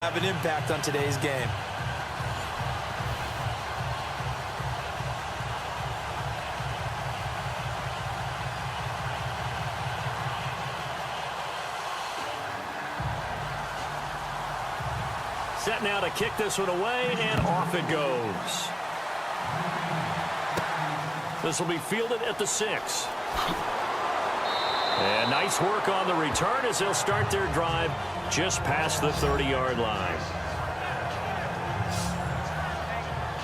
Have an impact on today's game. Set now to kick this one away, and off it goes. This will be fielded at the 6. And nice work on the return as they'll start their drive just past the 30-yard line.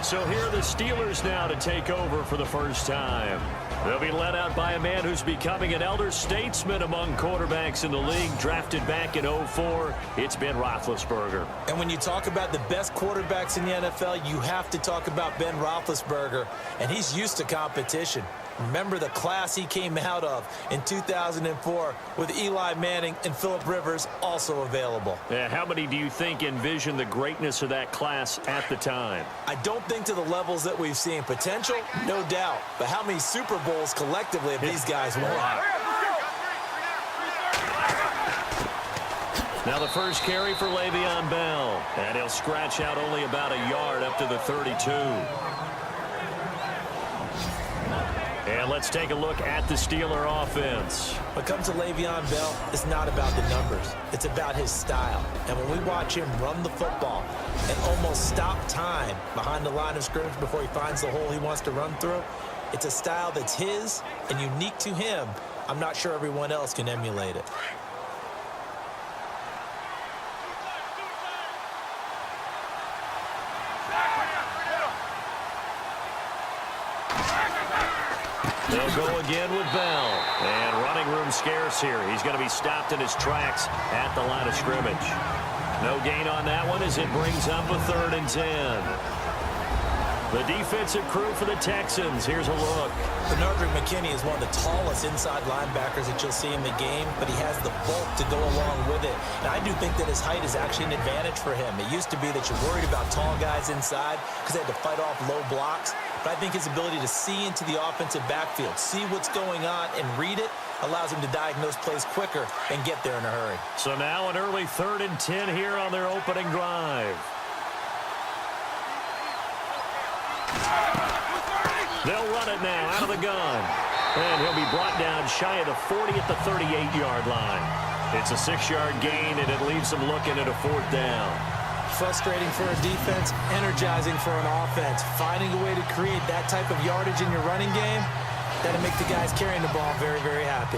So here are the Steelers now to take over for the first time. They'll be led out by a man who's becoming an elder statesman among quarterbacks in the league, drafted back in 2004. It's Ben Roethlisberger. And when you talk about the best quarterbacks in the NFL, you have to talk about Ben Roethlisberger, and he's used to competition. Remember the class he came out of in 2004 with Eli Manning and Phillip Rivers also available. Yeah, how many do you think envisioned the greatness of that class at the time? I don't think to the levels that we've seen. Potential, no doubt. But how many Super Bowls collectively have these guys won? Now the first carry for Le'Veon Bell. And he'll scratch out only about a yard up to the 32. And let's take a look at the Steeler offense. When it comes to Le'Veon Bell, it's not about the numbers. It's about his style. And when we watch him run the football and almost stop time behind the line of scrimmage before he finds the hole he wants to run through, it's a style that's his and unique to him. I'm not sure everyone else can emulate it. They'll go again with Bell. And running room scarce here. He's going to be stopped in his tracks at the line of scrimmage. No gain on that one as it brings up a 3rd and 10. The defensive crew for the Texans. Here's a look. Bernard McKinney is one of the tallest inside linebackers that you'll see in the game, but he has the bulk to go along with it. And I do think that his height is actually an advantage for him. It used to be that you're worried about tall guys inside because they had to fight off low blocks. But I think his ability to see into the offensive backfield, see what's going on, and read it allows him to diagnose plays quicker and get there in a hurry. So now an early 3rd and 10 here on their opening drive. They'll run it now out of the gun. And he'll be brought down shy of the 40 at the 38-yard line. It's a 6-yard gain, and it leaves them looking at a 4th down. Frustrating for a defense, energizing for an offense. Finding a way to create that type of yardage in your running game, that'll make the guys carrying the ball very, very happy.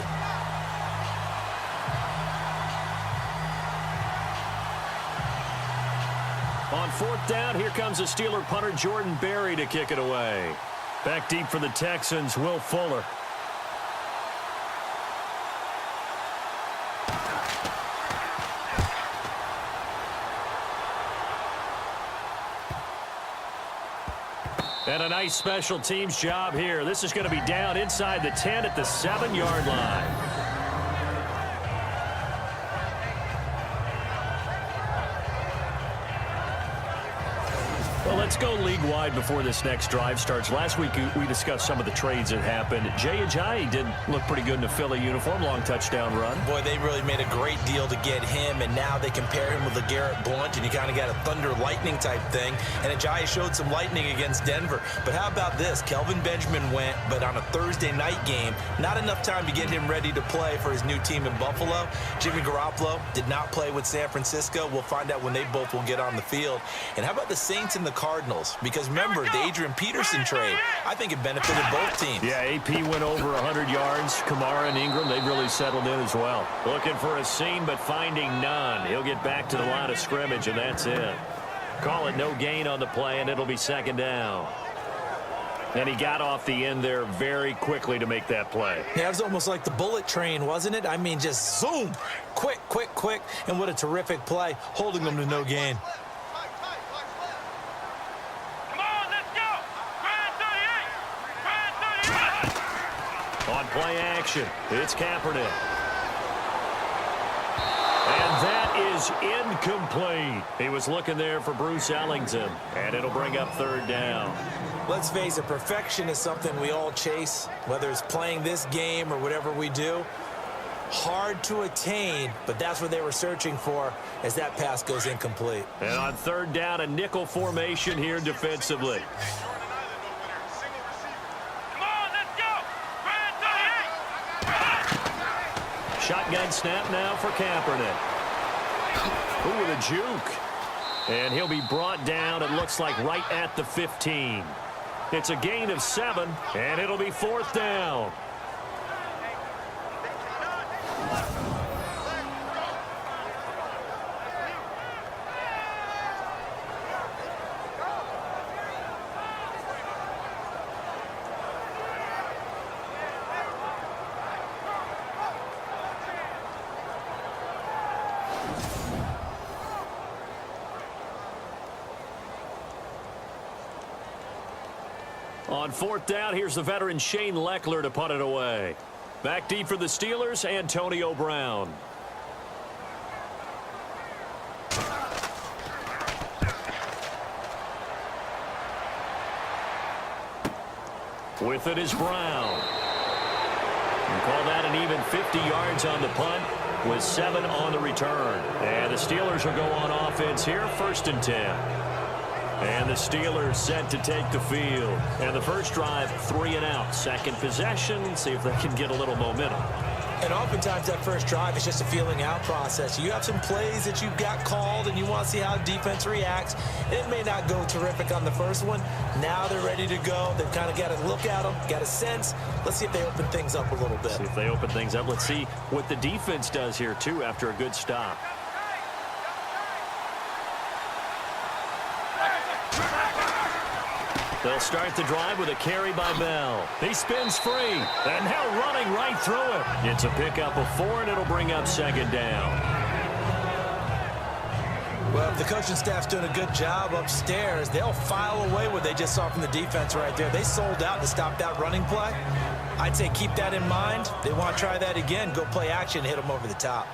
On 4th down, here comes the Steeler punter Jordan Berry to kick it away. Back deep for the Texans, Will Fuller. And a nice special teams job here. This is going to be down inside the 10 at the 7-yard line. Well, let's go league-wide before this next drive starts. Last week, we discussed some of the trades that happened. Jay Ajayi did look pretty good in a Philly uniform, long touchdown run. Boy, they really made a great deal to get him, and now they compare him with LeGarrette Blount, and you kind of got a thunder-lightning type thing. And Ajayi showed some lightning against Denver. But how about this? Kelvin Benjamin went, but on a Thursday night game, not enough time to get him ready to play for his new team in Buffalo. Jimmy Garoppolo did not play with San Francisco. We'll find out when they both will get on the field. And how about the Saints and the Cardinals? Because remember, the Adrian Peterson trade, I think it benefited both teams. Yeah, AP went over 100 yards. Kamara and Ingram, they've really settled in as well. Looking for a seam, but finding none. He'll get back to the line of scrimmage, and that's it. Call it no gain on the play, and it'll be 2nd down. And he got off the end there very quickly to make that play. Yeah, it was almost like the bullet train, wasn't it? I mean, just zoom, quick, quick, quick, and what a terrific play, holding them to no gain. On play action, it's Kaepernick. And that is incomplete. He was looking there for Bruce Ellington, and it'll bring up 3rd down. Let's face it, perfection is something we all chase, whether it's playing this game or whatever we do. Hard to attain, but that's what they were searching for as that pass goes incomplete. And on third down, a nickel formation here defensively. Shotgun snap now for Kaepernick. Ooh, with a juke. And he'll be brought down, it looks like, right at the 15. It's a gain of 7, and it'll be 4th down. On 4th down, here's the veteran Shane Leckler to punt it away. Back deep for the Steelers, Antonio Brown. With it is Brown. You call that an even 50 yards on the punt with 7 on the return. And the Steelers will go on offense here, 1st and 10. And the Steelers set to take the field. And the first drive, 3 and out. Second possession, see if they can get a little momentum. And oftentimes that first drive is just a feeling out process. You have some plays that you've got called and you want to see how defense reacts. It may not go terrific on the first one. Now they're ready to go. They've kind of got to look at them, got a sense. Let's see if they open things up a little bit. See if they open things up. Let's see what the defense does here, too, after a good stop. They'll start the drive with a carry by Bell. He spins free, and now running right through it. It's a pickup of 4, and it'll bring up 2nd down. Well, if the coaching staff's doing a good job upstairs, they'll file away what they just saw from the defense right there. They sold out to stop that running play. I'd say keep that in mind. They want to try that again. Go play action, hit them over the top.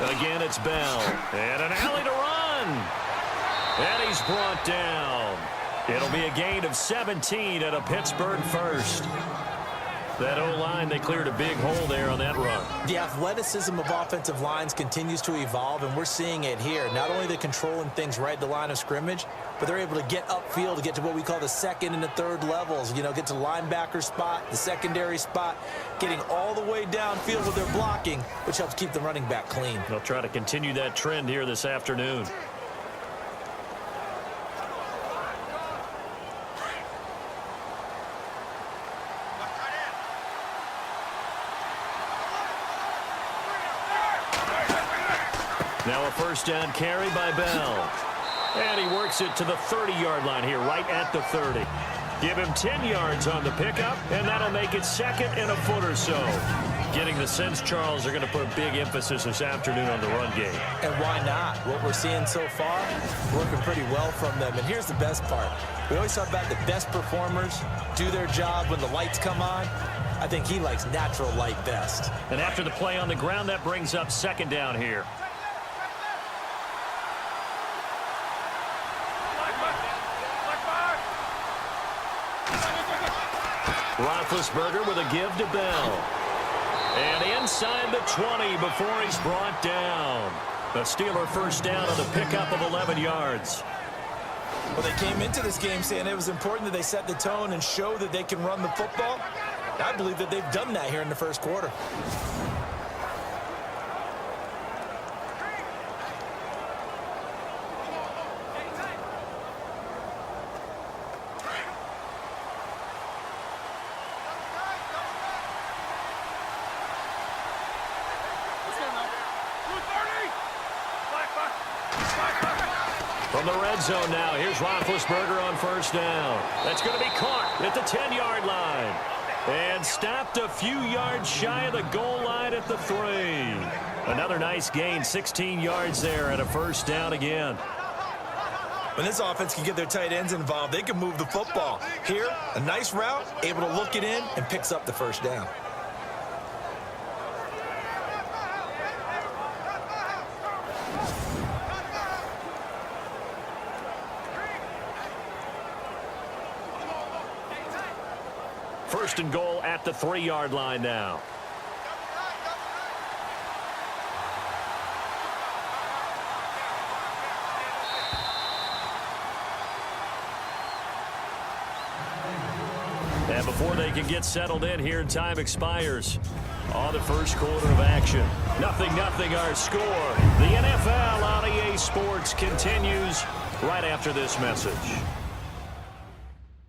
Again, it's Bell. And an alley to run. And he's brought down. It'll be a gain of 17 at a Pittsburgh first. That O-line, they cleared a big hole there on that run. The athleticism of offensive lines continues to evolve, and we're seeing it here. Not only are they controlling things right at the line of scrimmage, but they're able to get upfield to get to what we call the 2nd and the 3rd levels. You know, get to the linebacker spot, the secondary spot, getting all the way downfield with their blocking, which helps keep the running back clean. They'll try to continue that trend here this afternoon. Now a first down carry by Bell. And he works it to the 30-yard line here, right at the 30. Give him 10 yards on the pickup, and that'll make it 2nd and a foot or so. Getting the sense, Charles, they're going to put a big emphasis this afternoon on the run game. And why not? What we're seeing so far, working pretty well from them. And here's the best part. We always talk about the best performers do their job when the lights come on. I think he likes natural light best. And after the play on the ground, that brings up 2nd down here. Roethlisberger with a give to Bell. And inside the 20 before he's brought down. The Steeler first down on the pickup of 11 yards. Well, they came into this game saying it was important that they set the tone and show that they can run the football. I believe that they've done that here in the first quarter. From the red zone now, here's Roethlisberger on first down. That's going to be caught at the 10-yard line. And stopped a few yards shy of the goal line at the 3. Another nice gain, 16 yards there, and a first down again. When this offense can get their tight ends involved, they can move the football. Here, a nice route, able to look it in, and picks up the first down. First and goal at the 3-yard line now. And before they can get settled in here, time expires on the first quarter of action. 0-0 our score. The NFL on EA Sports continues right after this message.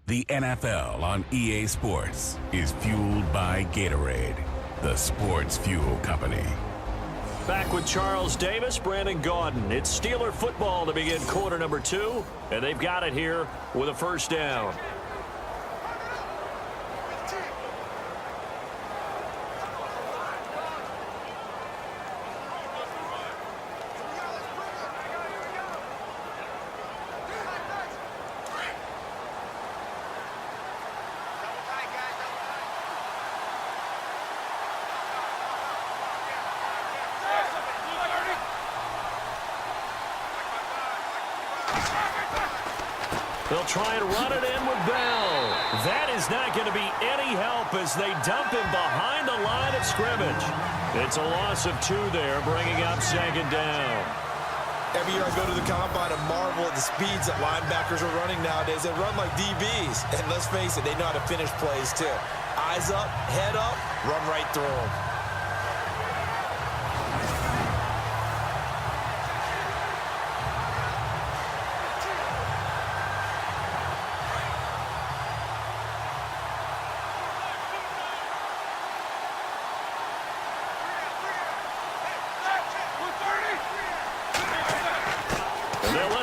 The NFL on EA Sports is fueled by Gatorade, the sports fuel company. Back with Charles Davis, Brandon Gaudin. It's Steeler football to begin quarter number 2, and they've got it here with a first down. They'll try and run it in with Bell. That is not going to be any help as they dump him behind the line of scrimmage. It's a loss of 2 there, bringing up second down. Every year I go to the combine and marvel at the speeds that linebackers are running nowadays. They run like DBs. And let's face it, they know how to finish plays too. Eyes up, head up, run right through them.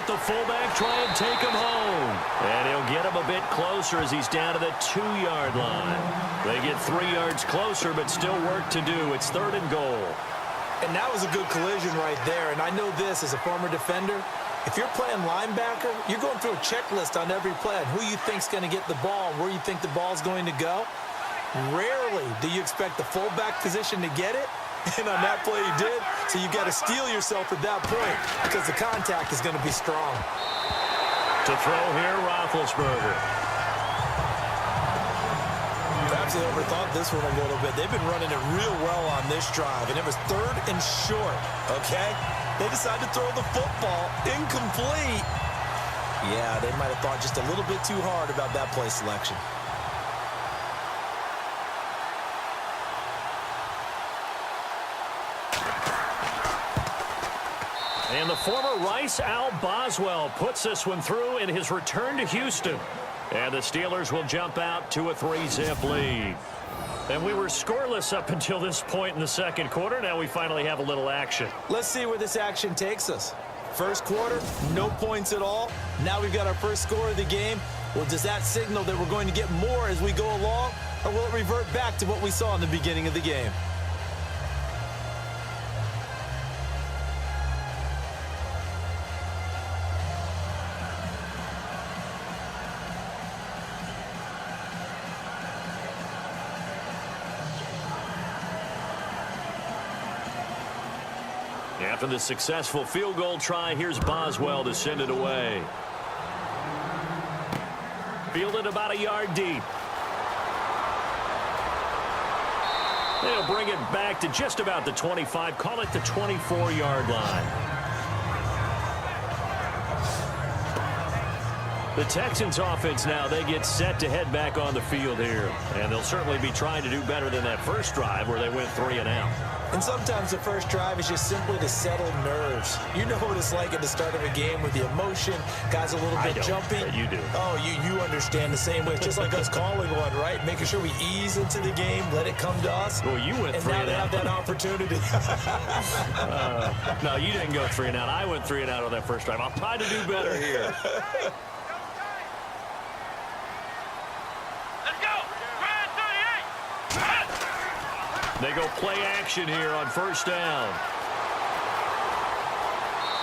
The fullback try and take him home. And he'll get him a bit closer as he's down to the 2-yard line. They get 3 yards closer, but still work to do. It's 3rd and goal. And that was a good collision right there. And I know this as a former defender. If you're playing linebacker, you're going through a checklist on every play on who you think's going to get the ball and where you think the ball's going to go. Rarely do you expect the fullback position to get it. And on that play he did. So you got to steel yourself at that point because the contact is going to be strong. To throw here, Roethlisberger. Perhaps they overthought this one a little bit. They've been running it real well on this drive, and it was 3rd and short, okay? They decided to throw the football incomplete. Yeah, they might have thought just a little bit too hard about that play selection. And the former Rice Al Boswell puts this one through in his return to Houston. And the Steelers will jump out to a 3-zip lead. And we were scoreless up until this point in the second quarter. Now we finally have a little action. Let's see where this action takes us. First quarter, no points at all. Now we've got our first score of the game. Well, does that signal that we're going to get more as we go along? Or will it revert back to what we saw in the beginning of the game? After the successful field goal try, here's Boswell to send it away. Fielded about a yard deep. They'll bring it back to just about the 25, call it the 24-yard line. The Texans offense now, they get set to head back on the field here. And they'll certainly be trying to do better than that first drive where they went 3 and out. And sometimes the first drive is just simply to settle nerves. You know what it's like at the start of a game with the emotion, guys a little bit jumpy. Yeah, you do. Oh, you understand the same way. It's just like us calling one, right? Making sure we ease into the game, let it come to us. Well, you went 3 and out. And now they have that opportunity. No, you didn't go 3 and out. I went 3 and out on that first drive. I'll try to do better here. They go play action here on first down.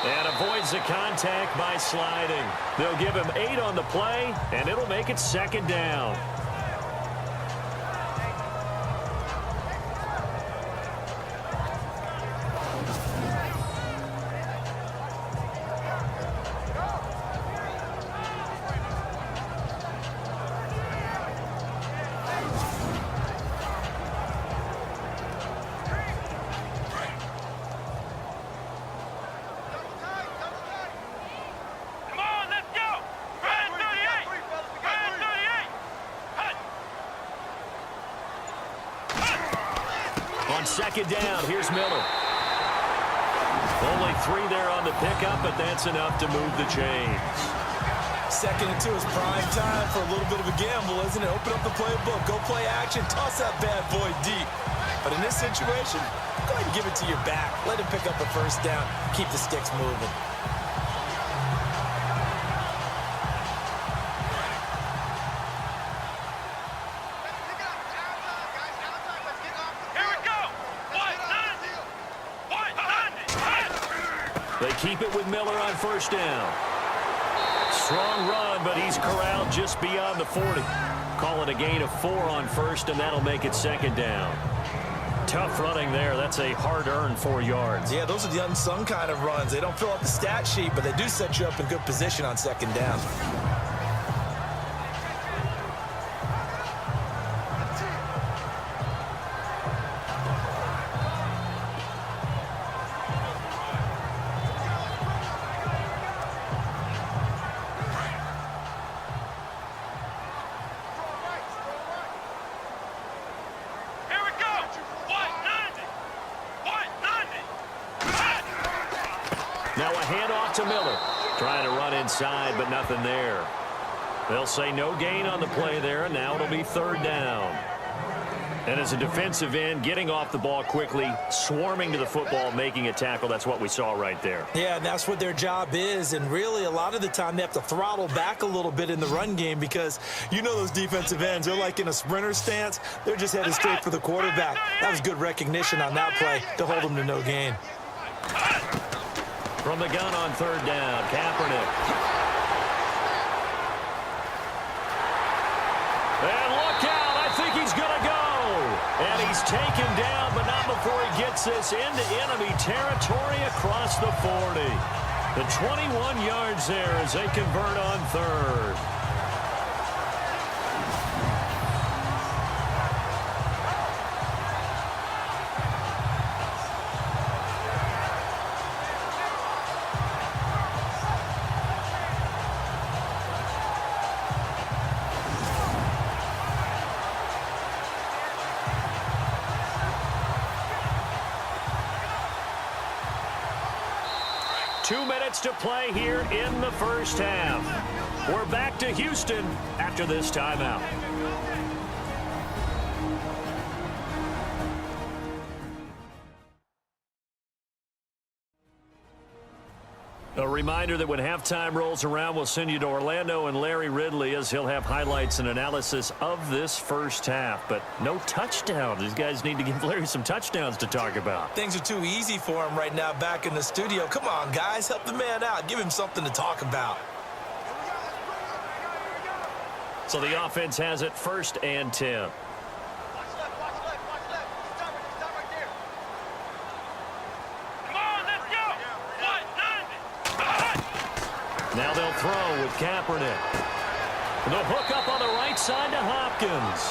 And avoids the contact by sliding. They'll give him 8 on the play, and it'll make it second down. On second down, here's Miller. Only 3 there on the pickup, but that's enough to move the chains. 2nd and 2 is prime time for a little bit of a gamble, isn't it? Open up the playbook, go play action, toss that bad boy deep. But in this situation, go ahead and give it to your back. Let him pick up a first down, keep the sticks moving. They keep it with Miller on first down. Strong run, but he's corralled just beyond the 40. Call it a gain of 4 on first, and that'll make it second down. Tough running there. That's a hard-earned 4 yards. Yeah, those are the unsung kind of runs. They don't fill up the stat sheet, but they do set you up in good position on second down. Now a handoff to Miller. Trying to run inside, but nothing there. They'll say no gain on the play there, and now it'll be third down. And as a defensive end, getting off the ball quickly, swarming to the football, making a tackle, that's what we saw right there. Yeah, and that's what their job is. And really, a lot of the time, they have to throttle back a little bit in the run game because you know those defensive ends, they're like in a sprinter stance. They're just headed straight for the quarterback. That was good recognition on that play to hold them to no gain. From the gun on third down, Kaepernick. And look out, I think he's going to go. And he's taken down, but not before he gets this into enemy territory across the 40. The 21 yards there as they convert on third. To play here in the first half. We're back to Houston after this timeout. A reminder that when halftime rolls around, we'll send you to Orlando and Larry Ridley as he'll have highlights and analysis of this first half. But no touchdowns. These guys need to give Larry some touchdowns to talk about. Things are too easy for him right now back in the studio. Come on, guys. Help the man out. Give him something to talk about. So the offense has it 1st and 10. Now they'll throw with Kaepernick. The hook up on the right side to Hopkins.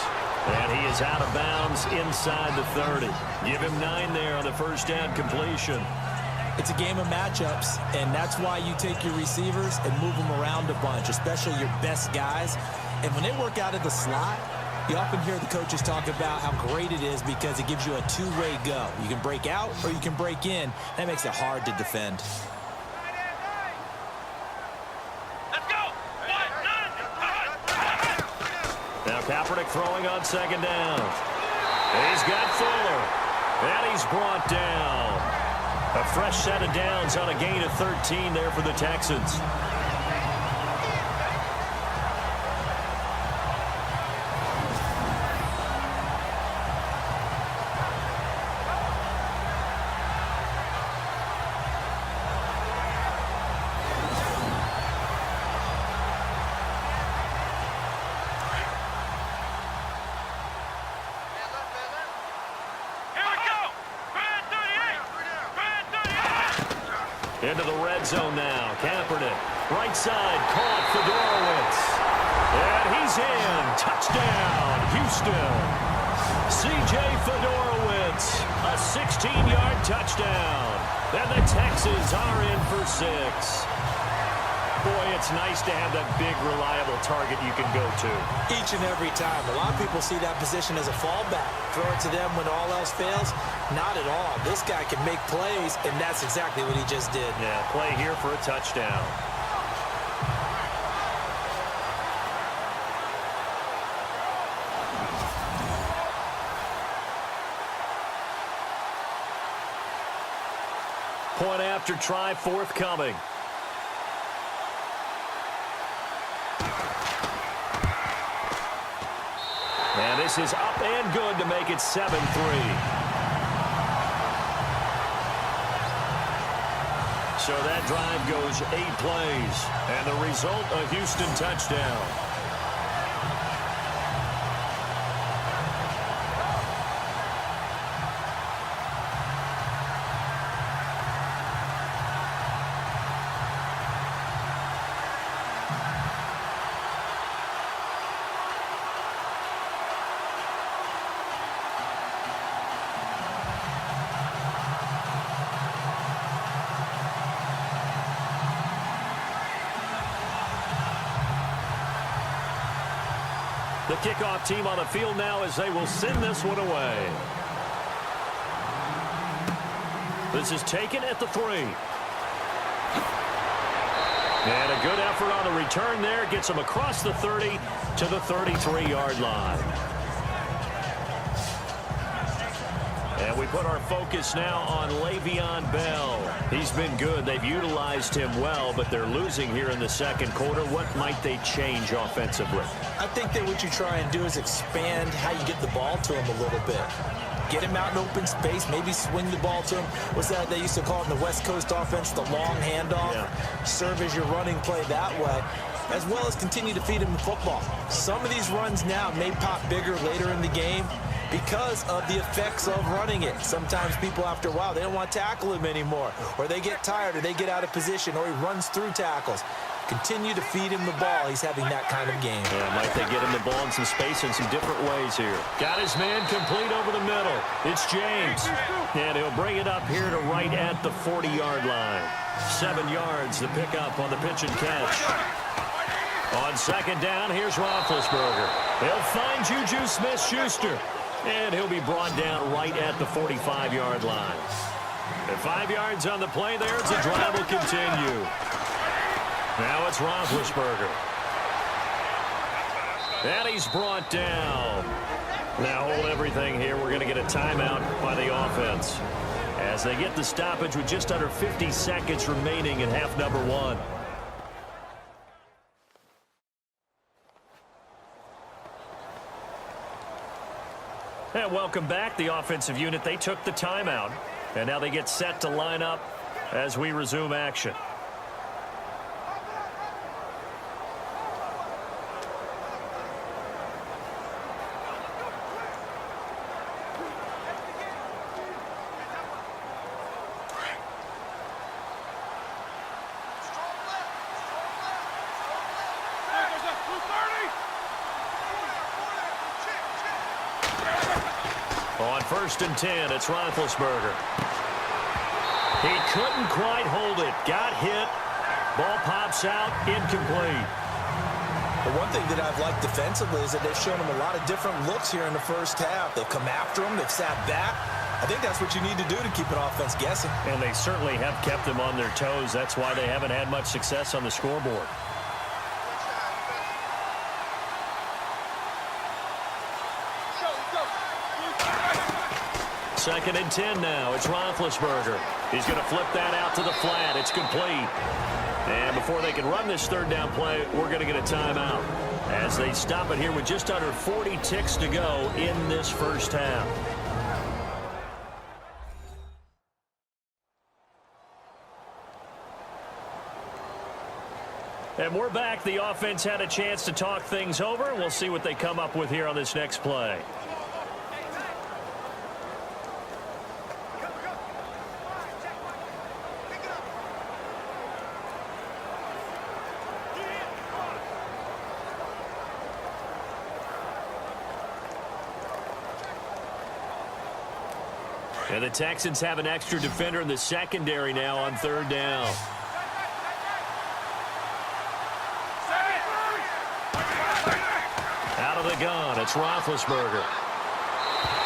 And he is out of bounds inside the 30. Give him 9 there on the first down completion. It's a game of matchups, and that's why you take your receivers and move them around a bunch, especially your best guys. And when they work out of the slot, you often hear the coaches talk about how great it is because it gives you a two-way go. You can break out or you can break in. That makes it hard to defend. Now Kaepernick throwing on second down. He's got Fuller. And he's brought down. A fresh set of downs on a gain of 13 there for the Texans. Into the red zone now. Kaepernick, right side, caught Fedorowicz. And he's in. Touchdown, Houston. C.J. Fedorowicz, a 16-yard touchdown. And the Texans are in for 6. Boy, it's nice to have that big, reliable target you can go to. Each and every time. A lot of people see that position as a fallback. Throw it to them when all else fails. Not at all. This guy can make plays, and that's exactly what he just did. Yeah, play here for a touchdown. Point after try forthcoming. And this is up and good to make it 7-3. So that drive goes 8 plays. And the result, a Houston touchdown. The kickoff team on the field now as they will send this one away. This is taken at the 3. And a good effort on the return there. Gets them across the 30 to the 33-yard line. And we put our focus now on Le'Veon Bell. He's been good. They've utilized him well, but they're losing here in the second quarter. What might they change offensively? I think that what you try and do is expand how you get the ball to him a little bit. Get him out in open space, maybe swing the ball to him. What's that they used to call it in the West Coast offense, the long handoff? Yeah. Serve as your running play that way, as well as continue to feed him the football. Some of these runs now may pop bigger later in the game because of the effects of running it. Sometimes people, after a while, they don't want to tackle him anymore, or they get tired, or they get out of position, or he runs through tackles. Continue to feed him the ball. He's having that kind of game. Yeah, might they get him the ball in some space in some different ways here. Got his man complete over the middle. It's James. And he'll bring it up here to right at the 40-yard line. 7 yards to pick up on the pitch and catch. On second down, here's Roethlisberger. He'll find Juju Smith-Schuster. And he'll be brought down right at the 45-yard line. And 5 yards on the play there as the drive will continue. Now it's Roethlisberger. And he's brought down. Now hold everything here. We're going to get a timeout by the offense as they get the stoppage with just under 50 seconds remaining in half number 1. And welcome back. The offensive unit, they took the timeout. And now they get set to line up as we resume action. On 1st and 10, it's Roethlisberger. He couldn't quite hold it. Got hit. Ball pops out. Incomplete. The one thing that I've liked defensively is that they've shown him a lot of different looks here in the first half. They've come after him. They've sat back. I think that's what you need to do to keep an offense guessing. And they certainly have kept them on their toes. That's why they haven't had much success on the scoreboard. Second and 10 now. It's Roethlisberger. He's going to flip that out to the flat. It's complete. And before they can run this third down play, we're going to get a timeout as they stop it here with just under 40 ticks to go in this first half. And we're back. The offense had a chance to talk things over. We'll see what they come up with here on this next play. And the Texans have an extra defender in the secondary now on third down. the gun. It's Roethlisberger.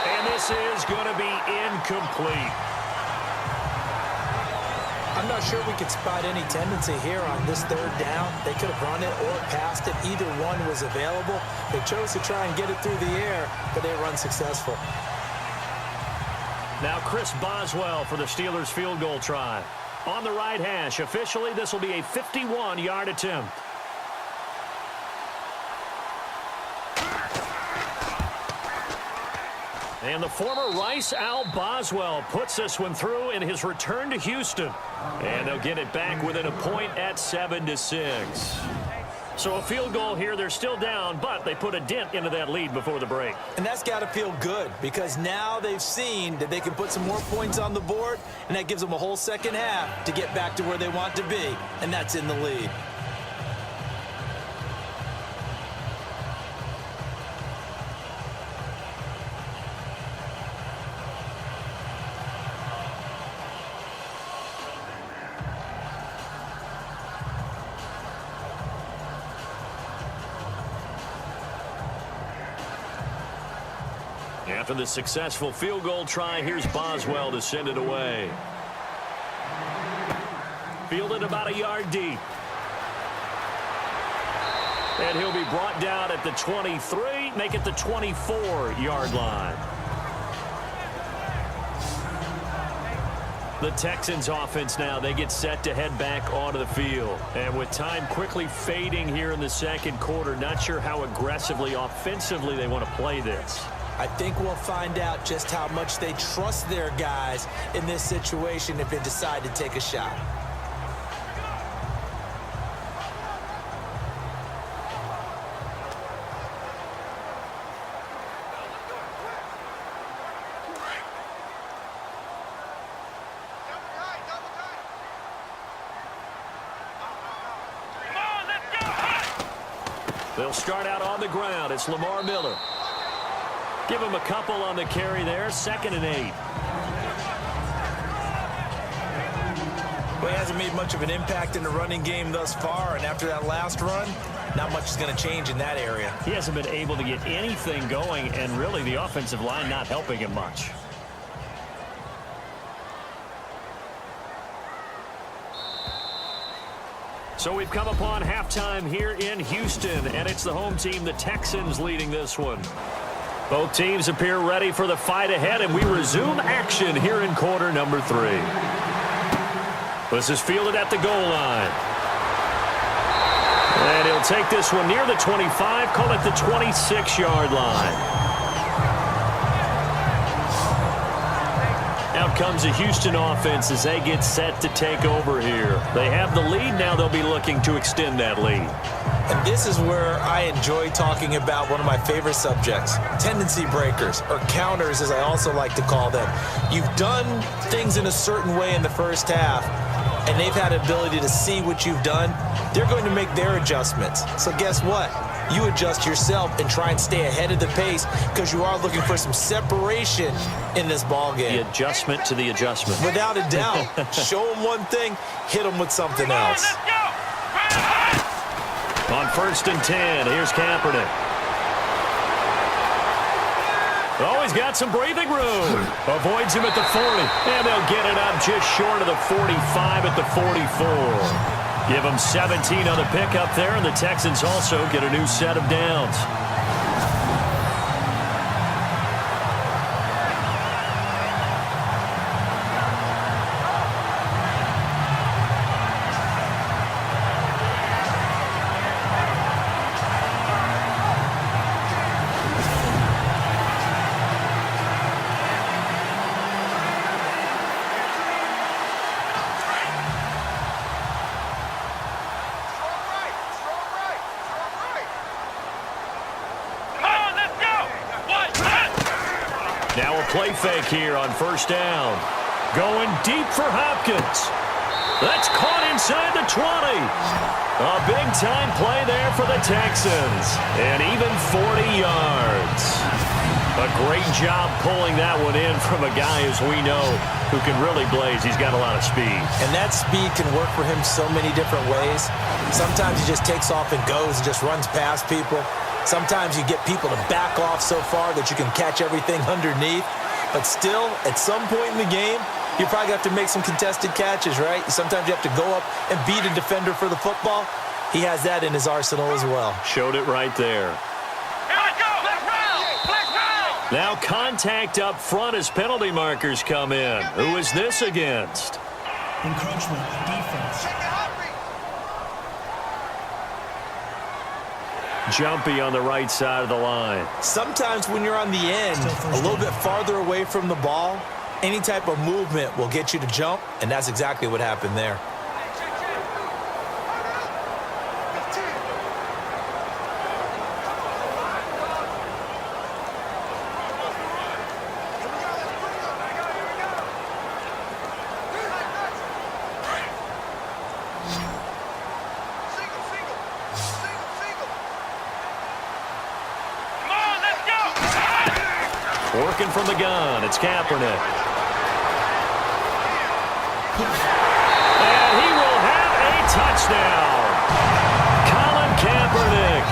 And this is going to be incomplete. I'm not sure we could spot any tendency here on this third down. They could have run it or passed it. Either one was available. They chose to try and get it through the air, but they were unsuccessful. Now Chris Boswell for the Steelers field goal try. On the right hash, officially this will be a 51-yard attempt. And the former Rice Al Boswell puts this one through in his return to Houston. And they'll get it back within a point at 7-6. So a field goal here, they're still down, but they put a dent into that lead before the break. And that's got to feel good because now they've seen that they can put some more points on the board, and that gives them a whole second half to get back to where they want to be, and that's in the lead. After the successful field goal try, here's Boswell to send it away. Fielded about a yard deep. And he'll be brought down at the 23, make it the 24-yard line. The Texans offense now, they get set to head back onto the field. And with time quickly fading here in the second quarter, not sure how aggressively, offensively they want to play this. I think we'll find out just how much they trust their guys in this situation if they decide to take a shot. They'll start out on the ground. It's Lamar Miller. Give him a couple on the carry there. 2nd and 8. Well, he hasn't made much of an impact in the running game thus far, and after that last run, not much is going to change in that area. He hasn't been able to get anything going, and really the offensive line not helping him much. So we've come upon halftime here in Houston, and it's the home team, the Texans, leading this one. Both teams appear ready for the fight ahead, and we resume action here in quarter number 3. This is fielded at the goal line. And he'll take this one near the 25, call it the 26-yard line. Out comes the Houston offense as they get set to take over here. They have the lead. Now they'll be looking to extend that lead. And this is where I enjoy talking about one of my favorite subjects, tendency breakers, or counters as I also like to call them. You've done things in a certain way in the first half, and they've had an ability to see what you've done. They're going to make their adjustments. So guess what? You adjust yourself and try and stay ahead of the pace because you are looking for some separation in this ball game. The adjustment to the adjustment. Without a doubt. Show them one thing, hit them with something else. On 1st and 10, here's Kaepernick. Oh, he's got some breathing room. Avoids him at the 40. And they'll get it up just short of the 45 at the 44. Give them 17 on the pickup there, and the Texans also get a new set of downs. Now a play fake here on 1st down. Going deep for Hopkins. That's caught inside the 20. A big-time play there for the Texans. And even 40 yards. A great job pulling that one in from a guy, as we know, who can really blaze. He's got a lot of speed. And that speed can work for him so many different ways. Sometimes he just takes off and goes and just runs past people. Sometimes you get people to back off so far that you can catch everything underneath. But still, at some point in the game, you probably have to make some contested catches, right? Sometimes you have to go up and beat a defender for the football. He has that in his arsenal as well. Showed it right there. Now contact up front as penalty markers come in. Who is this against? Encroachment defense. Jumpy on the right side of the line. Sometimes when you're on the end, a little bit farther away from the ball, any type of movement will get you to jump, and that's exactly what happened there. Working from the gun, it's Kaepernick. And he will have a touchdown. Colin Kaepernick,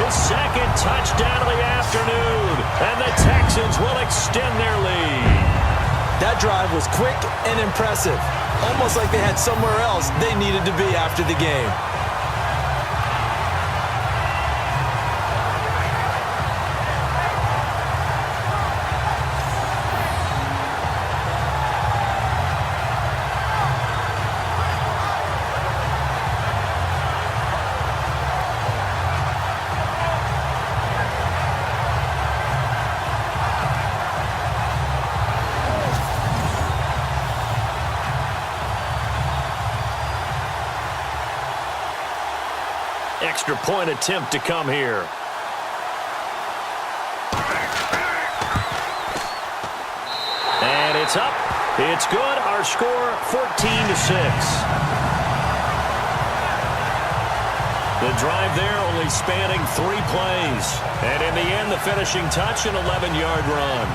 his second touchdown of the afternoon. And the Texans will extend their lead. That drive was quick and impressive. Almost like they had somewhere else they needed to be after the game. Extra point attempt to come here. And it's up. It's good. Our score 14-6. The drive there only spanning 3 plays. And in the end, the finishing touch, an 11-yard run.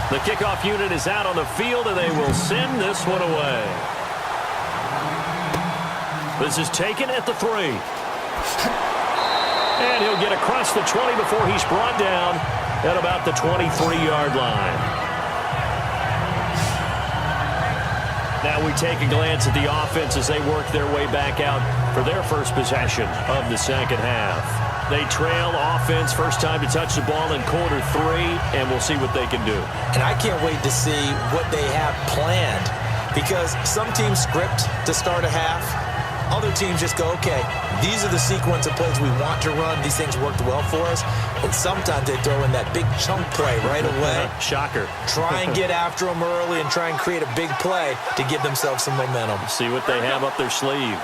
The kickoff unit is out on the field, and they will send this one away. This is taken at the 3. And he'll get across the 20 before he's brought down at about the 23-yard line. Now we take a glance at the offense as they work their way back out for their first possession of the second half. They trail offense, first time to touch the ball in quarter 3, and we'll see what they can do. And I can't wait to see what they have planned, because some teams script to start a half. Other teams just go, okay, these are the sequence of plays we want to run. These things worked well for us. And sometimes they throw in that big chunk play right away. Shocker. Try and get after them early and try and create a big play to give themselves some momentum. See what they have up their sleeve.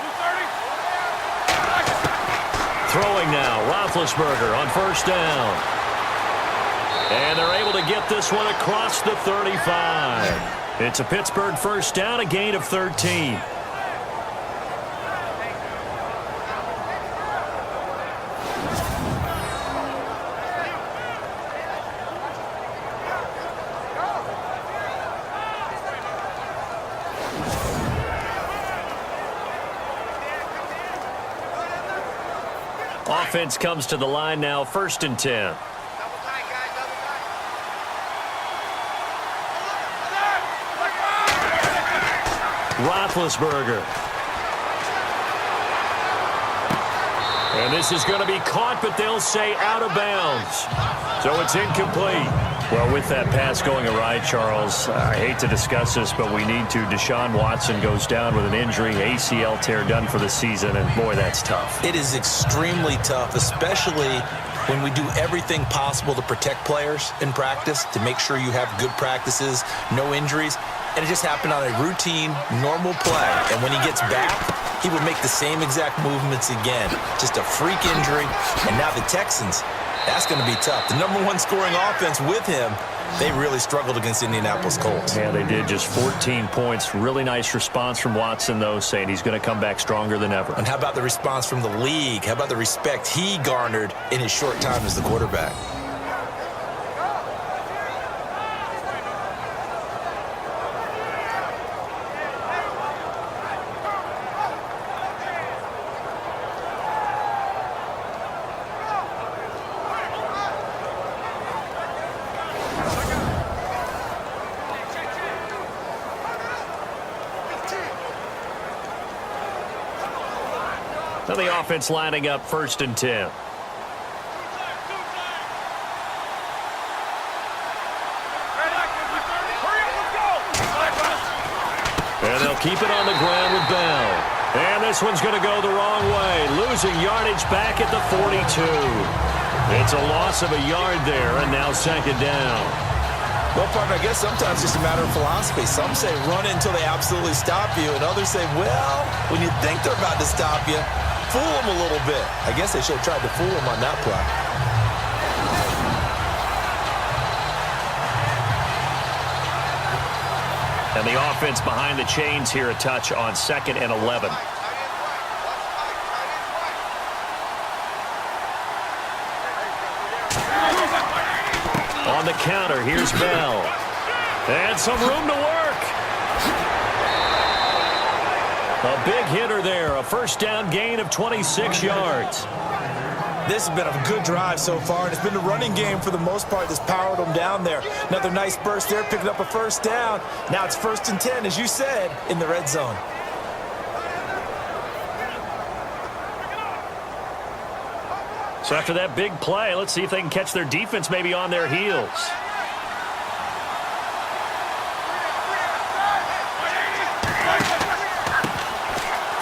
Throwing now, Roethlisberger on first down. And they're able to get this one across the 35. It's a Pittsburgh first down, a gain of 13. Offense comes to the line now, 1st and 10. Roethlisberger. And this is going to be caught, but they'll say out of bounds. So it's incomplete. Well, with that pass going awry, Charles, I hate to discuss this, but we need to. Deshaun Watson goes down with an injury, ACL tear done for the season, and boy, that's tough. It is extremely tough, especially When we do everything possible to protect players in practice, to make sure you have good practices, no injuries, and it just happened on a routine, normal play. And when he gets back, he would make the same exact movements again. Just a freak injury. And now the Texans, that's going to be tough. The #1 scoring offense with him, they really struggled against Indianapolis Colts. Yeah, they did. Just 14 points. Really nice response from Watson, though, saying he's going to come back stronger than ever. And how about the response from the league? How about the respect he garnered in his short time as the quarterback? Now the offense lining up 1st and 10. And they'll keep it on the ground with Bell. And this one's going to go the wrong way. Losing yardage back at the 42. It's a loss of a yard there, and now 2nd down. Well, partner, I guess sometimes it's just a matter of philosophy. Some say run until they absolutely stop you, and others say, well, when you think they're about to stop you, fool them a little bit. I guess they should have tried to fool him on that play. And the offense behind the chains here, a touch on 2nd and 11. On the counter, here's Bell. And some room to work. A big hitter there, a 1st down gain of 26 yards. This has been a good drive so far, and it's been the running game for the most part that's powered them down there. Another nice burst there, picking up a 1st down. Now it's 1st and 10, as you said, in the red zone. So after that big play, let's see if they can catch their defense maybe on their heels.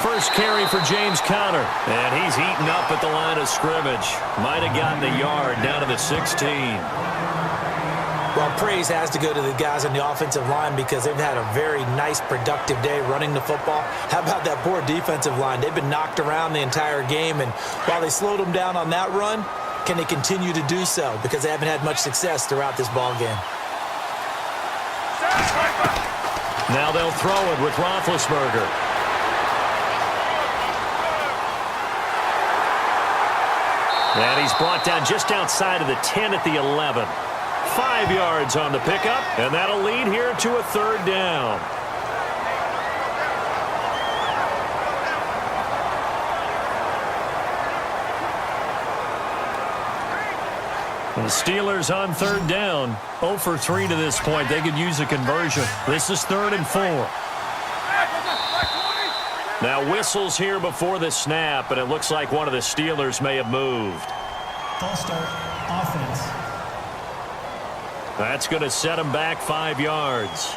First carry for James Conner. And he's eaten up at the line of scrimmage. Might have gotten a yard down to the 16. Well, praise has to go to the guys on the offensive line because they've had a very nice, productive day running the football. How about that poor defensive line? They've been knocked around the entire game, and while they slowed them down on that run, can they continue to do so? Because they haven't had much success throughout this ball game. Now they'll throw it with Roethlisberger. And he's brought down just outside of the 10 at the 11. 5 yards on the pickup, and that'll lead here to a 3rd down. The Steelers on 3rd down. 0 for 3 to this point. They could use a conversion. This is 3rd and 4. Now whistles here before the snap, and it looks like one of the Steelers may have moved. False start, offense. That's going to set him back 5 yards.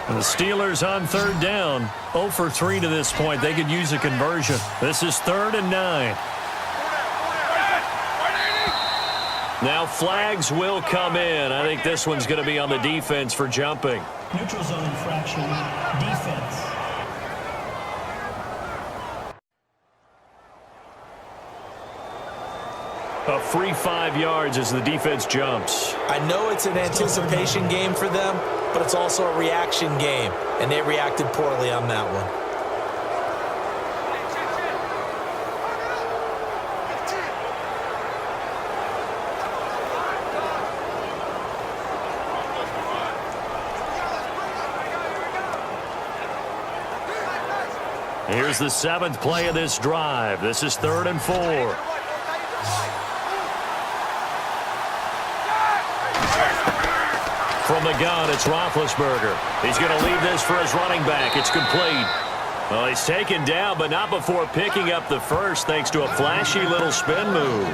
And the Steelers on 3rd down. 0 for 3 to this point. They could use a conversion. This is 3rd and 9. Now flags will come in. I think this one's going to be on the defense for jumping. Neutral zone infraction, defense. A free 5 yards as the defense jumps. I know it's an anticipation game for them, but it's also a reaction game, and they reacted poorly on that one. Here's the 7th play of this drive. This is 3rd and 4. From the gun, it's Roethlisberger. He's going to leave this for his running back. It's complete. Well, he's taken down, but not before picking up the first thanks to a flashy little spin move.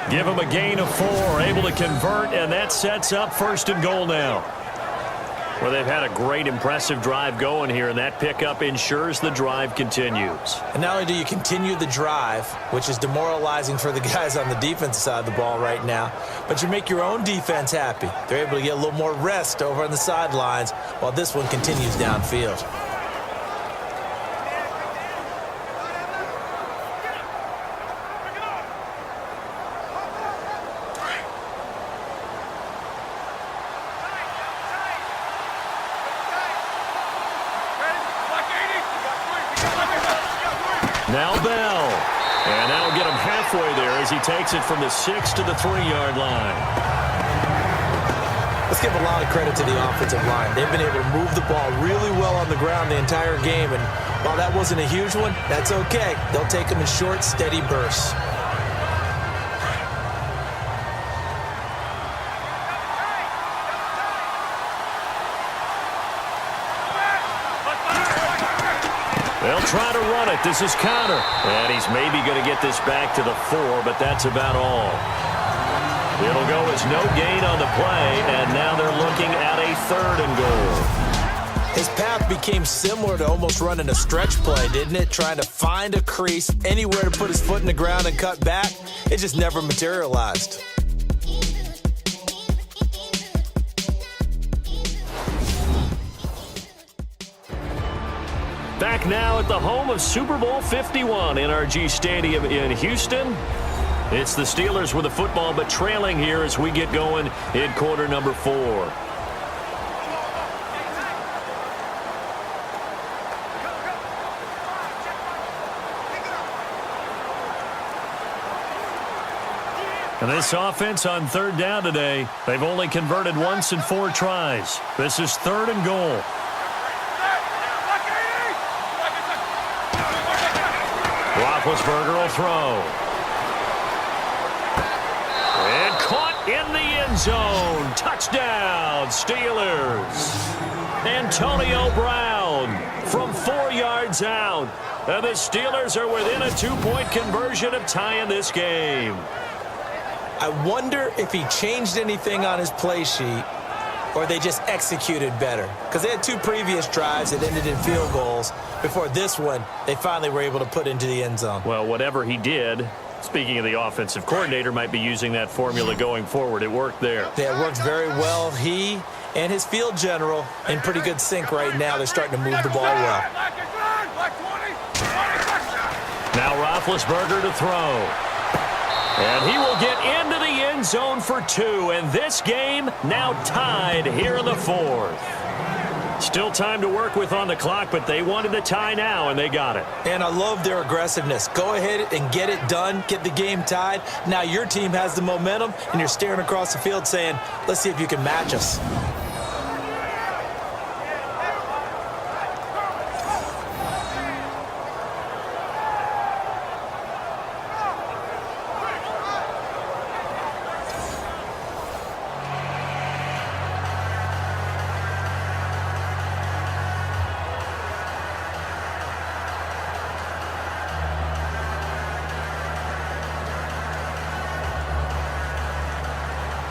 Give them a gain of 4, able to convert, and that sets up 1st and goal now. Well, they've had a great, impressive drive going here, and that pickup ensures the drive continues. And not only do you continue the drive, which is demoralizing for the guys on the defensive side of the ball right now, but you make your own defense happy. They're able to get a little more rest over on the sidelines while this one continues downfield. Now Bell. And that'll get him halfway there as he takes it from the 6 to the 3-yard line. Let's give a lot of credit to the offensive line. They've been able to move the ball really well on the ground the entire game. And while that wasn't a huge one, that's okay. They'll take them in short, steady bursts. They'll try to run it. This is Connor. And he's maybe going to get this back to the 4, but that's about all. It'll go as no gain on the play, and now they're looking at a 3rd and goal. His path became similar to almost running a stretch play, didn't it? Trying to find a crease, anywhere to put his foot in the ground and cut back. It just never materialized. Back now at the home of Super Bowl 51, NRG Stadium in Houston. It's the Steelers with the football, but trailing here as we get going in quarter number 4. And this offense on 3rd down today, they've only converted once in 4 tries. This is 3rd and goal. Roethlisberger will throw. And caught in the end zone. Touchdown, Steelers. Antonio Brown from 4 yards out. And the Steelers are within a 2-point conversion of tying this game. I wonder if he changed anything on his play sheet or they just executed better. Because they had 2 previous drives that ended in field goals. Before this one, they finally were able to put into the end zone. Well, whatever he did, speaking of the offensive coordinator, might be using that formula going forward. It worked there. Yeah, it worked very well. He and his field general in pretty good sync right now. They're starting to move the ball well. Now Roethlisberger to throw. And he will get into the end zone for 2. And this game now tied here in the 4th. Still time to work with on the clock, but they wanted the tie now, and they got it. And I love their aggressiveness. Go ahead and get it done. Get the game tied. Now your team has the momentum, and you're staring across the field saying, let's see if you can match us.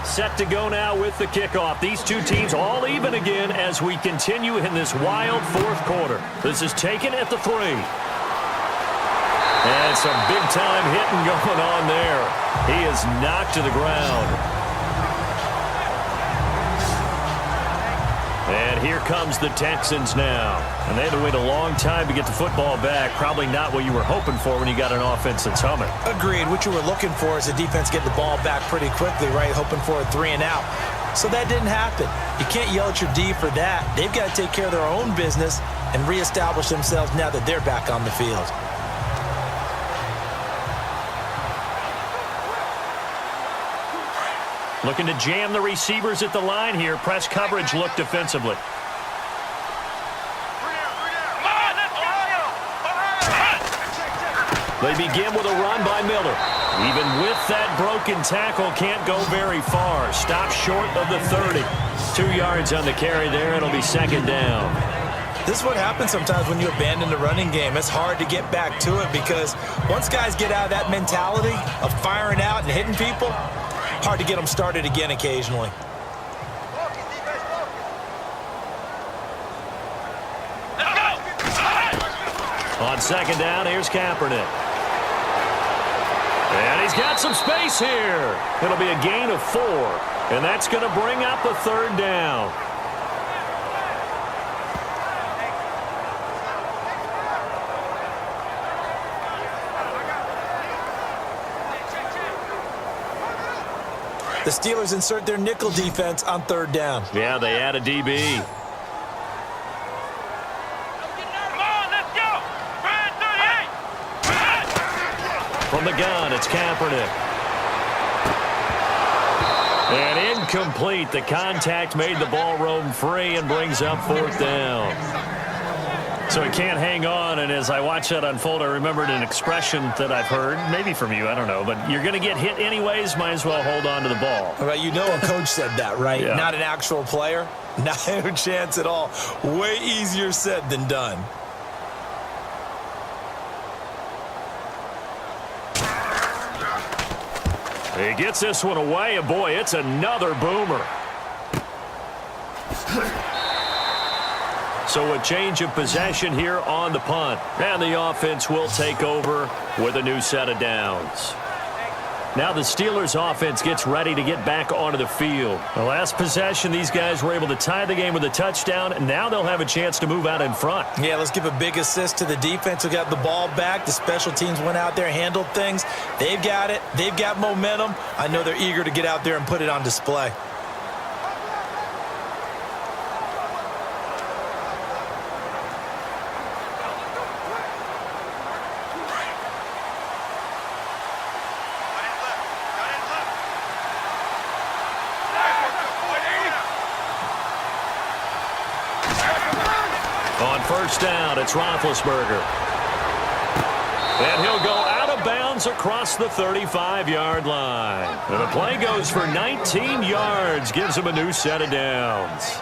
Set to go now with the kickoff. These 2 teams all even again as we continue in this wild 4th quarter. This is taken at the 3. And some big-time hitting going on there. He is knocked to the ground. And here comes the Texans now. And they had to wait a long time to get the football back. Probably not what you were hoping for when you got an offense that's humming. Agreed. What you were looking for is the defense getting the ball back pretty quickly, right? Hoping for a 3 and out. So that didn't happen. You can't yell at your D for that. They've got to take care of their own business and reestablish themselves now that they're back on the field. Looking to jam the receivers at the line here. Press coverage look defensively. They begin with a run by Miller. Even with that broken tackle, can't go very far. Stop short of the 30. 2 yards on the carry there. It'll be 2nd down. This is what happens sometimes when you abandon the running game. It's hard to get back to it because once guys get out of that mentality of firing out and hitting people, hard to get them started again occasionally. On second down, here's Kaepernick. And he's got some space here. It'll be a gain of 4, and that's going to bring up a third down. The Steelers insert their nickel defense on third down. Yeah, they add a DB. From the gun, it's Kaepernick. And incomplete. The contact made the ball roam free and brings up fourth down. So he can't hang on, and as I watch that unfold, I remembered an expression that I've heard, maybe from you, I don't know, but you're going to get hit anyways, might as well hold on to the ball. Well, you know a coach said that, right? Yeah. Not an actual player. Not a chance at all. Way easier said than done. He gets this one away, and boy, it's another boomer. So a change of possession here on the punt. And the offense will take over with a new set of downs. Now the Steelers offense gets ready to get back onto the field. The last possession, these guys were able to tie the game with a touchdown, and now they'll have a chance to move out in front. Yeah, let's give a big assist to the defense who got the ball back. The special teams went out there, handled things. They've got it. They've got momentum. I know they're eager to get out there and put it on display. On first down, it's Roethlisberger. And he'll go out of bounds across the 35-yard line. And the play goes for 19 yards, gives him a new set of downs.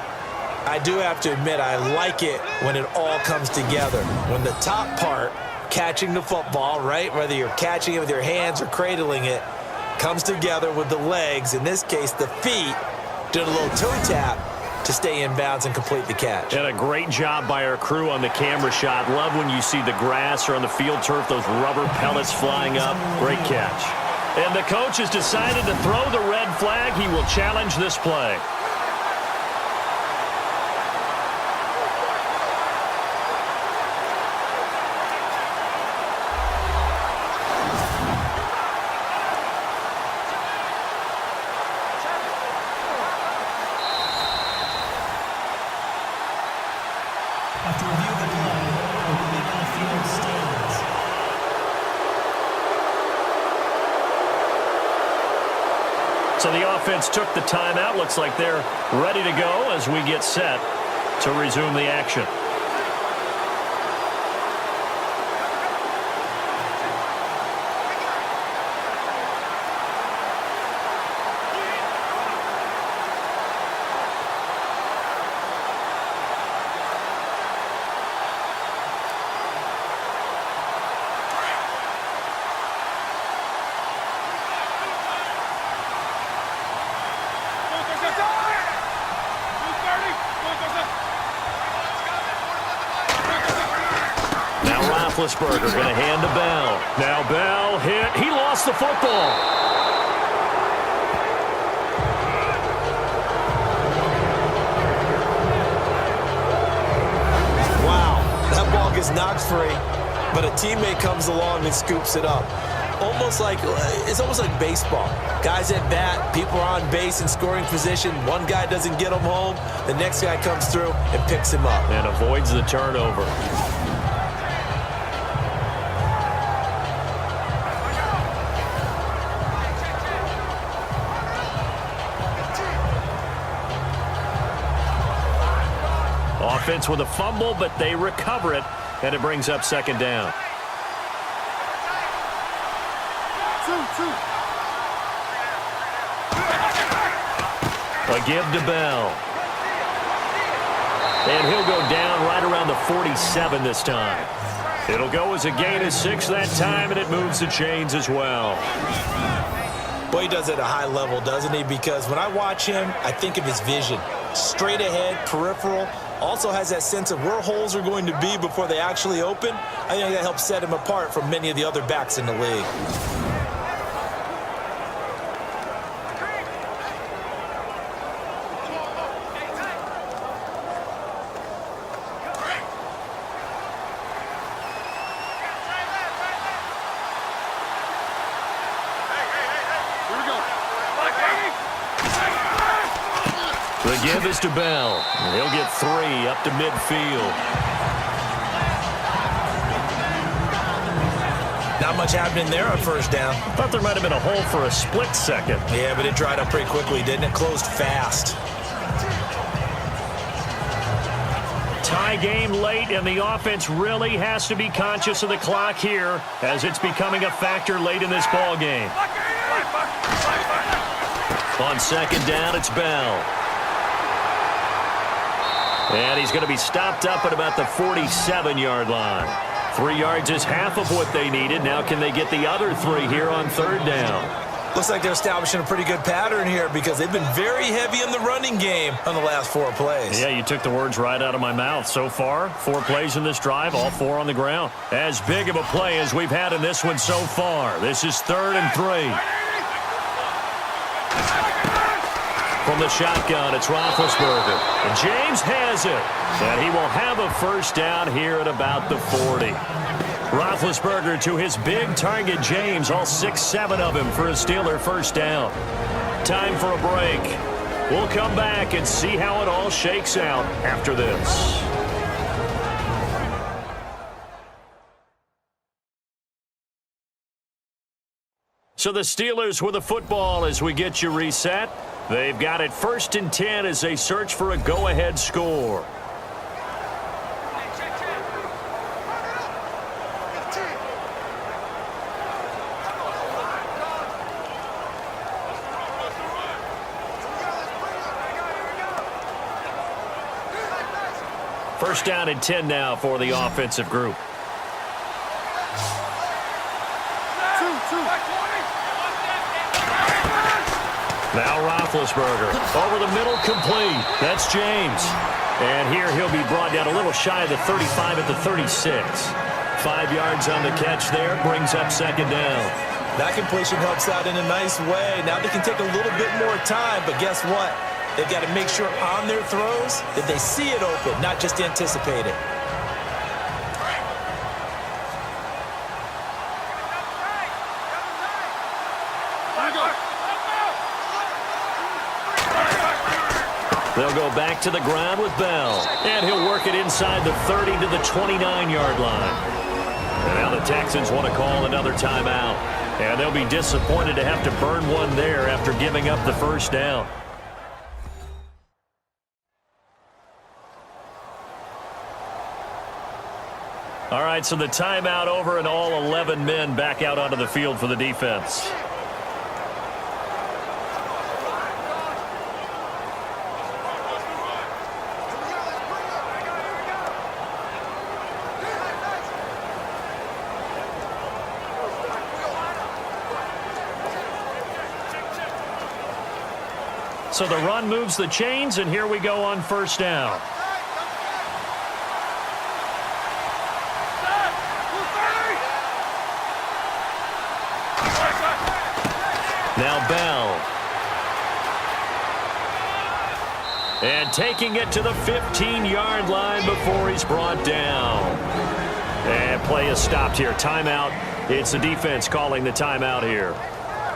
I do have to admit, I like it when it all comes together. When the top part, catching the football, right, whether you're catching it with your hands or cradling it, comes together with the legs, in this case the feet, doing a little toe tap to stay in bounds and complete the catch. And a great job by our crew on the camera shot. Love when you see the grass or on the field turf, those rubber pellets flying up. Great catch. And the coach has decided to throw the red flag. He will challenge this play. After review of the play, the ruling on the field stands. So the offense took the timeout. Looks like they're ready to go as we get set to resume the action. Roethlisberger going to hand to Bell. Now Bell hit. He lost the football. Wow, that ball gets knocked free, but a teammate comes along and scoops it up. It's almost like baseball. Guys at bat, people are on base in scoring position. One guy doesn't get him home. The next guy comes through and picks him up. And avoids the turnover. Offense with a fumble, but they recover it, and it brings up second down. A give to Bell. And he'll go down right around the 47 this time. It'll go as a gain of 6 that time, and it moves the chains as well. Boy, he does it at a high level, doesn't he? Because when I watch him, I think of his vision. Straight ahead, peripheral. Also has that sense of where holes are going to be before they actually open. I think that helps set him apart from many of the other backs in the league. The give is to Bell. He'll get 3 up to midfield. Not much happening there on first down. Thought there might have been a hole for a split second. Yeah, but it dried up pretty quickly, didn't it? Closed fast. Tie game late, and the offense really has to be conscious of the clock here as it's becoming a factor late in this ball game. On second down, it's Bell. And he's going to be stopped up at about the 47-yard line. 3 yards is half of what they needed. Now can they get the other 3 here on third down? Looks like they're establishing a pretty good pattern here because they've been very heavy in the running game on the last 4 plays. Yeah, you took the words right out of my mouth. So far, 4 plays in this drive, all 4 on the ground. As big of a play as we've had in this one so far. This is 3rd and 3. From the shotgun, it's Roethlisberger. And James has it. And he will have a first down here at about the 40. Roethlisberger to his big target, James. All 6-7 of him for a Steeler first down. Time for a break. We'll come back and see how it all shakes out after this. So the Steelers with the football as we get you reset. They've got it 1st and 10 as they search for a go-ahead score. First down and 10 now for the offensive group. Now Roethlisberger over the middle, complete. That's James. And here he'll be brought down a little shy of the 35 at the 36. 5 yards on the catch there, brings up second down. That completion helps out in a nice way. Now they can take a little bit more time, but guess what? They've got to make sure on their throws that they see it open, not just anticipate it. They'll go back to the ground with Bell. And he'll work it inside the 30 to the 29-yard line. And now the Texans want to call another timeout. And they'll be disappointed to have to burn one there after giving up the first down. All right, so the timeout over and all 11 men back out onto the field for the defense. So the run moves the chains, and here we go on first down. Now Bell. And taking it to the 15-yard line before he's brought down. And play is stopped here. Timeout. It's the defense calling the timeout here.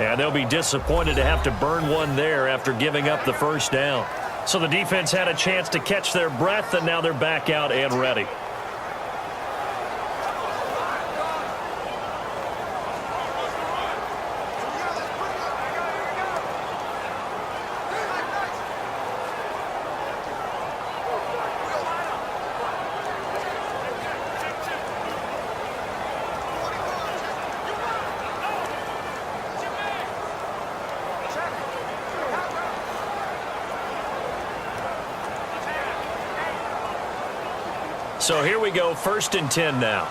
And they'll be disappointed to have to burn one there after giving up the first down. So the defense had a chance to catch their breath, and now they're back out and ready. So here we go, 1st and 10 now.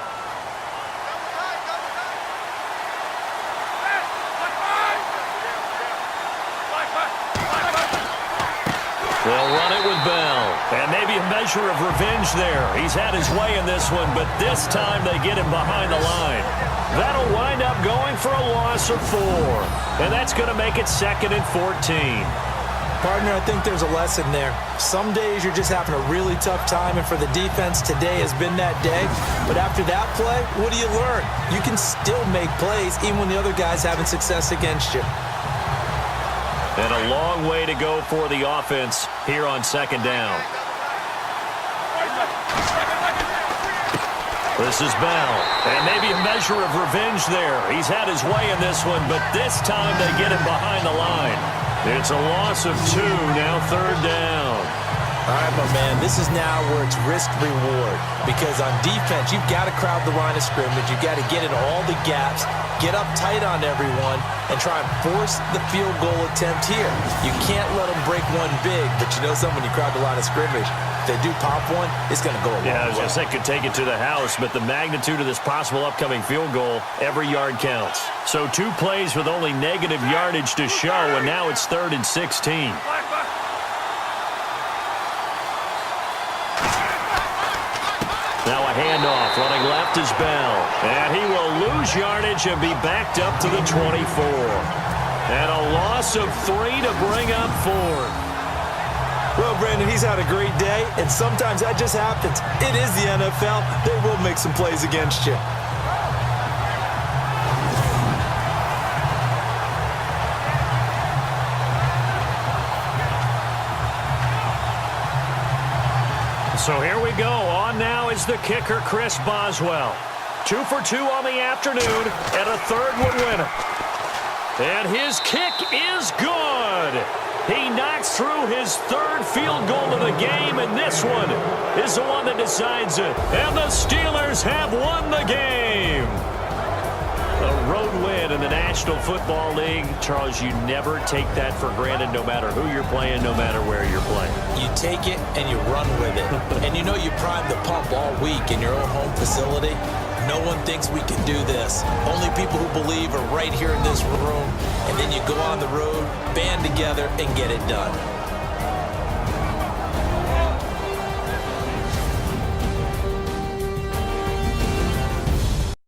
They'll run it with Bell. And maybe a measure of revenge there. He's had his way in this one, but this time they get him behind the line. That'll wind up going for a loss of 4. And that's going to make it 2nd and 14. Partner, I think there's a lesson there. Some days you're just having a really tough time, and for the defense, today has been that day. But after that play, what do you learn? You can still make plays even when the other guy's having success against you. And a long way to go for the offense here on 2nd down. This is Bell. And maybe a measure of revenge there. He's had his way in this one, but this time they get him behind the line. It's a loss of 2, now 3rd down. All right, my man, this is now where it's risk-reward. Because on defense, you've got to crowd the line of scrimmage. You've got to get in all the gaps, get up tight on everyone, and try and force the field goal attempt here. You can't let them break one big, but you know something, when you crowd the line of scrimmage, if they do pop one, it's going to go a long way. Yeah, I was going to say, could take it to the house, but the magnitude of this possible upcoming field goal, every yard counts. So 2 plays with only negative yardage to show, and now it's 3rd and 16. Now a handoff, running left is Bell. And he will lose yardage and be backed up to the 24. And a loss of 3 to bring up 4. Well, Brandon, he's had a great day, and sometimes that just happens. It is the NFL. They will make some plays against you. So here we go. On now is the kicker, Chris Boswell. 2 for 2 on the afternoon, and a 3rd would win it. And his kick is good. He knocks through his 3rd field goal of the game, and this one is the one that decides it. And the Steelers have won the game. A road win in the National Football League. Charles, you never take that for granted, no matter who you're playing, no matter where you're playing. You take it and you run with it. And you know you prime the pump all week in your own home facility. No one thinks we can do this. Only people who believe are right here in this room. And then you go on the road, band together, and get it done.